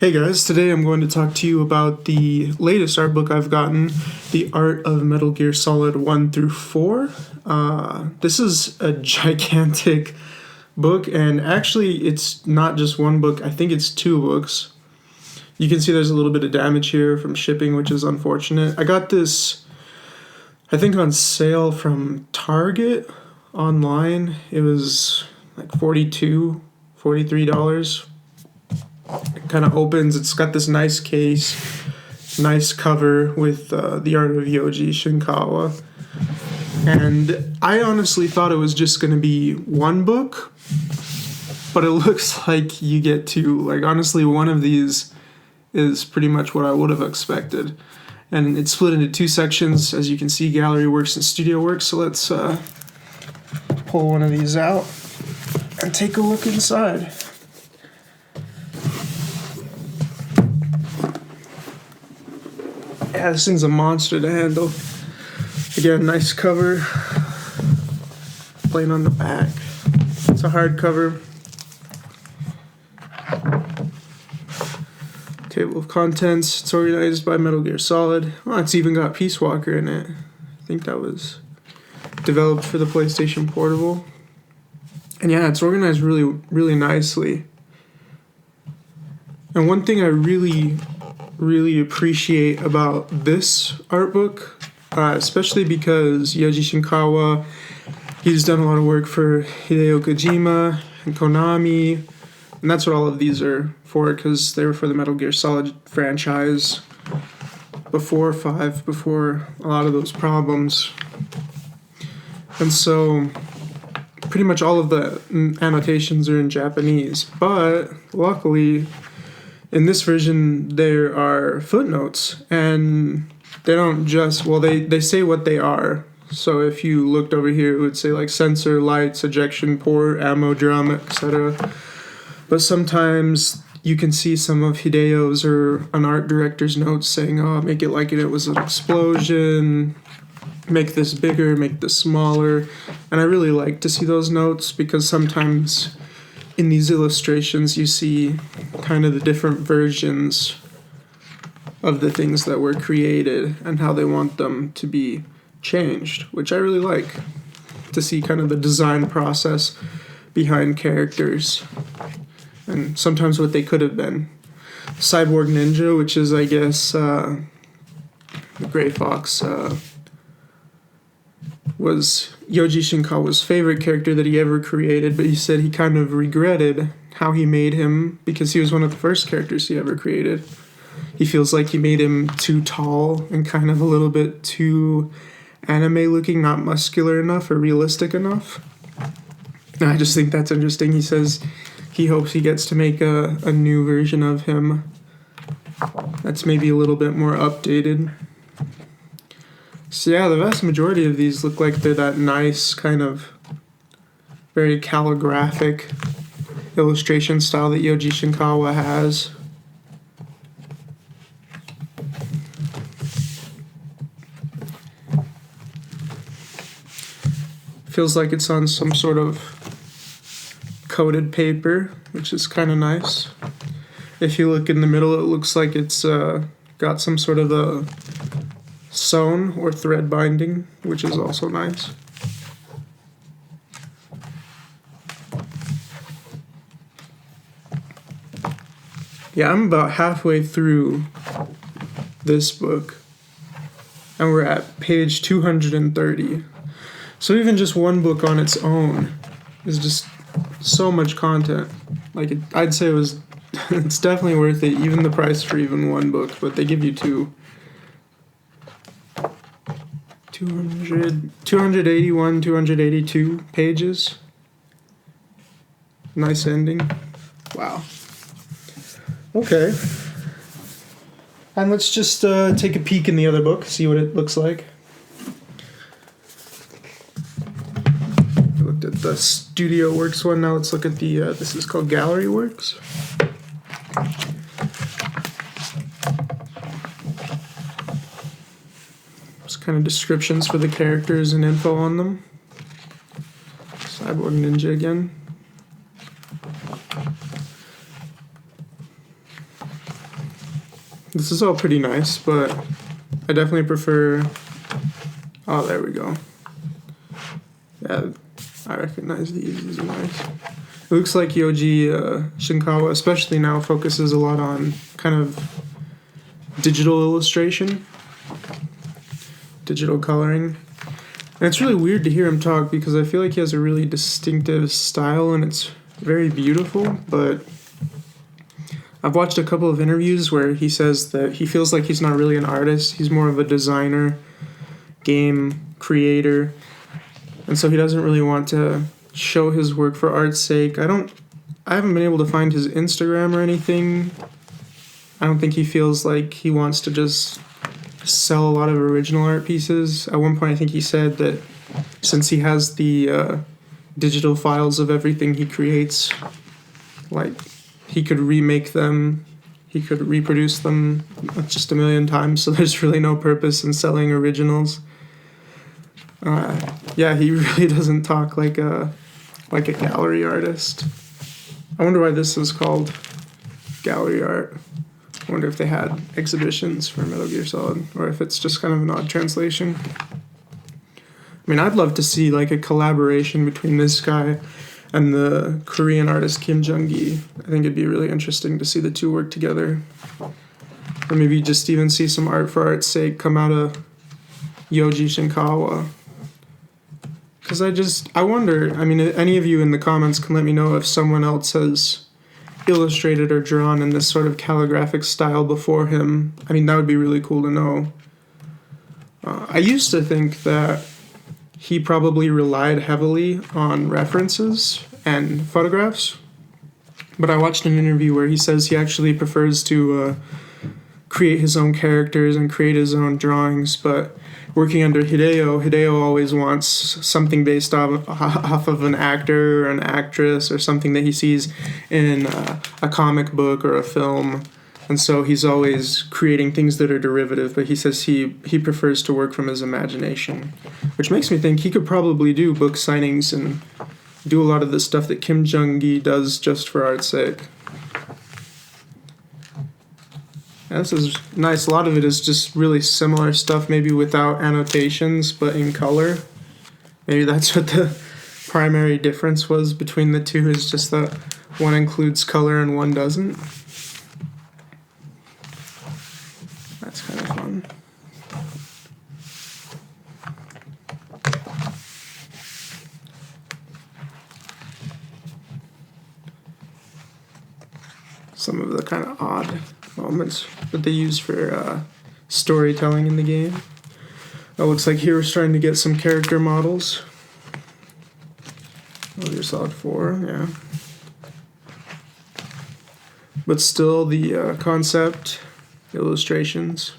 Hey guys, today I'm going to talk to you about the latest art book I've gotten, The Art of Metal Gear Solid 1 through 4. This is a gigantic book, and actually it's not just one book, I think it's two books. You can see there's a little bit of damage here from shipping, which is unfortunate. I got this, I think, on sale from Target online. It was like $43. It kind of opens, it's got this nice case, nice cover with the art of Shinkawa. And I honestly thought it was just going to be one book, but it looks like you get two. Like, honestly, one of these is pretty much what I would have expected. And it's split into two sections, as you can see, gallery works and studio works. So let's pull one of these out and take a look inside. Yeah, this thing's a monster to handle. Again, nice cover. Plain on the back. It's a hardcover. Table of contents. It's organized by Metal Gear Solid. Oh, it's even got Peace Walker in it. I think that was developed for the PlayStation Portable. And yeah, it's organized really, really nicely. And one thing I really appreciate about this art book, especially because Yoji Shinkawa, he's done a lot of work for Hideo Kojima and Konami, and that's what all of these are for, because they were for the Metal Gear Solid franchise before 5, before a lot of those problems. And so pretty much all of the annotations are in Japanese, but luckily in this version, there are footnotes, and they don't just, well, they say what they are. So if you looked over here, it would say like sensor, lights, ejection port, ammo drum, etc. But sometimes you can see some of Hideo's or an art director's notes saying, oh, make it like it was an explosion, make this bigger, make this smaller. And I really like to see those notes, because sometimes in these illustrations you see kind of the different versions of the things that were created and how they want them to be changed, which I really like to see, kind of the design process behind characters and sometimes what they could have been. Cyborg Ninja, which is, I guess, the Gray Fox, was Yoji Shinkawa's favorite character that he ever created, but he said he kind of regretted how he made him, because he was one of the first characters he ever created. He feels like he made him too tall and kind of a little bit too anime looking, not muscular enough or realistic enough. And I just think that's interesting. He says he hopes he gets to make a new version of him that's maybe a little bit more updated. So yeah, the vast majority of these look like they're that nice kind of very calligraphic illustration style that Yoji Shinkawa has. Feels like it's on some sort of coated paper, which is kind of nice. If you look in the middle, it looks like it's got some sort of a sewn or thread binding, which is also nice. Yeah, I'm about halfway through this book, and we're at page 230. So even just one book on its own is just so much content. Like, I'd say it's definitely worth it, even the price for even one book, but they give you two. 281, 282 pages. Nice ending. Wow. Okay. And let's just take a peek in the other book, see what it looks like. We looked at the Studio Works one, now let's look at the, this is called Gallery Works. Kind of descriptions for the characters and info on them. Cyborg Ninja again. This is all pretty nice, but I definitely prefer... Oh, there we go. Yeah, I recognize these. These are nice. It looks like Yoji Shinkawa, especially now, focuses a lot on kind of digital illustration, digital coloring. And it's really weird to hear him talk because I feel like he has a really distinctive style and it's very beautiful, but I've watched a couple of interviews where he says that he feels like he's not really an artist. He's more of a designer, game creator, and so he doesn't really want to show his work for art's sake. I haven't been able to find his Instagram or anything. I don't think he feels like he wants to just sell a lot of original art pieces. At one point I think he said that since he has the digital files of everything he creates, like he could remake them, he could reproduce them just a million times, so there's really no purpose in selling originals. Yeah, he really doesn't talk like a gallery artist. I wonder why this is called gallery art. I wonder if they had exhibitions for Metal Gear Solid, or if it's just kind of an odd translation. I mean, I'd love to see like a collaboration between this guy and the Korean artist Kim Jung-gi. I think it'd be really interesting to see the two work together. Or maybe just even see some art for art's sake come out of Yoji Shinkawa. Because I wonder, I mean, any of you in the comments can let me know if someone else has illustrated or drawn in this sort of calligraphic style before him. I mean, that would be really cool to know. I used to think that he probably relied heavily on references and photographs, but I watched an interview where he says he actually prefers to create his own characters and create his own drawings, but working under Hideo always wants something based off of an actor or an actress or something that he sees in a comic book or a film. And so he's always creating things that are derivative, but he says he prefers to work from his imagination, which makes me think he could probably do book signings and do a lot of the stuff that Kim Jung-gi does just for art's sake. Yeah, this is nice. A lot of it is just really similar stuff, maybe without annotations, but in color. Maybe that's what the primary difference was between the two, is just that one includes color and one doesn't. That's kind of fun. Some of the kind of odd moments that they use for storytelling in the game. It looks like here we're starting to get some character models. Metal Gear Solid 4, yeah. But still the concept illustrations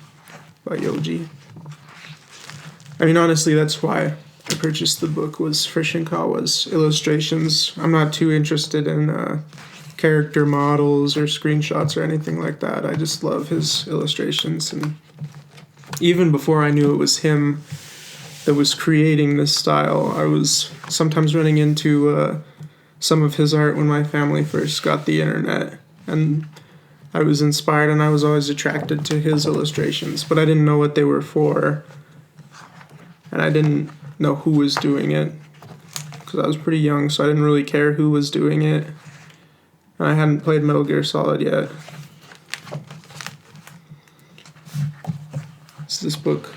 by Yoji. I mean, honestly, that's why I purchased the book, was for Shinkawa's illustrations. I'm not too interested in character models or screenshots or anything like that. I just love his illustrations, and even before I knew it was him that was creating this style, I was sometimes running into some of his art when my family first got the internet, and I was inspired and I was always attracted to his illustrations, but I didn't know what they were for, and I didn't know who was doing it because I was pretty young, so I didn't really care who was doing it. And I hadn't played Metal Gear Solid yet. Is this book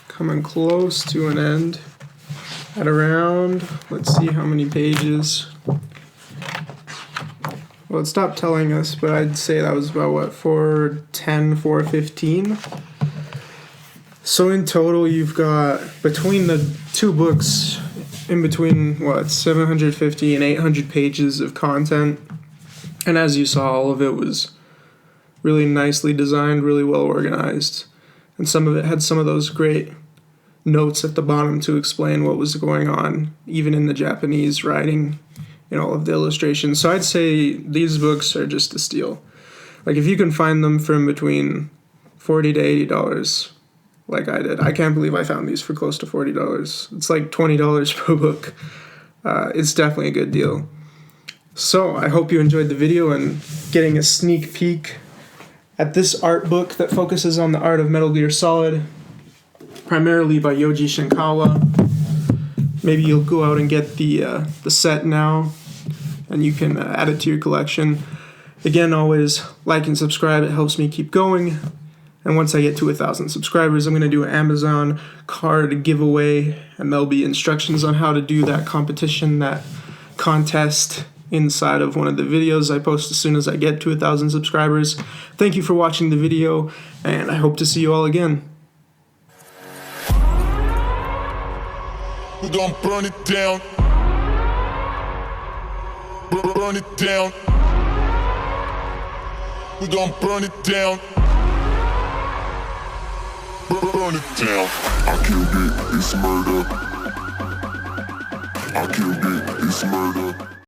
coming close to an end at around, let's see how many pages. Well, it stopped telling us, but I'd say that was about, what, 410, 415? So in total, you've got, between the two books, in between, 750 and 800 pages of content. And as you saw, all of it was really nicely designed, really well organized. And some of it had some of those great notes at the bottom to explain what was going on, even in the Japanese writing in all of the illustrations. So I'd say these books are just a steal. Like, if you can find them from between $40 to $80, like I did. I can't believe I found these for close to $40. It's like $20 per book. It's definitely a good deal. So I hope you enjoyed the video and getting a sneak peek at this art book that focuses on the art of Metal Gear Solid, primarily by Yoji Shinkawa. Maybe you'll go out and get the set now, and you can add it to your collection. Again, always like and subscribe. It helps me keep going. And once I get to 1,000 subscribers, I'm going to do an Amazon card giveaway, and there'll be instructions on how to do that competition, that contest, inside of one of the videos I post as soon as I get to 1,000 subscribers. Thank you for watching the video, and I hope to see you all again. We're gonna burn it down. Burn it down. We're gonna burn it down. Burn it down. I killed it, it's murder. I killed it, it's murder.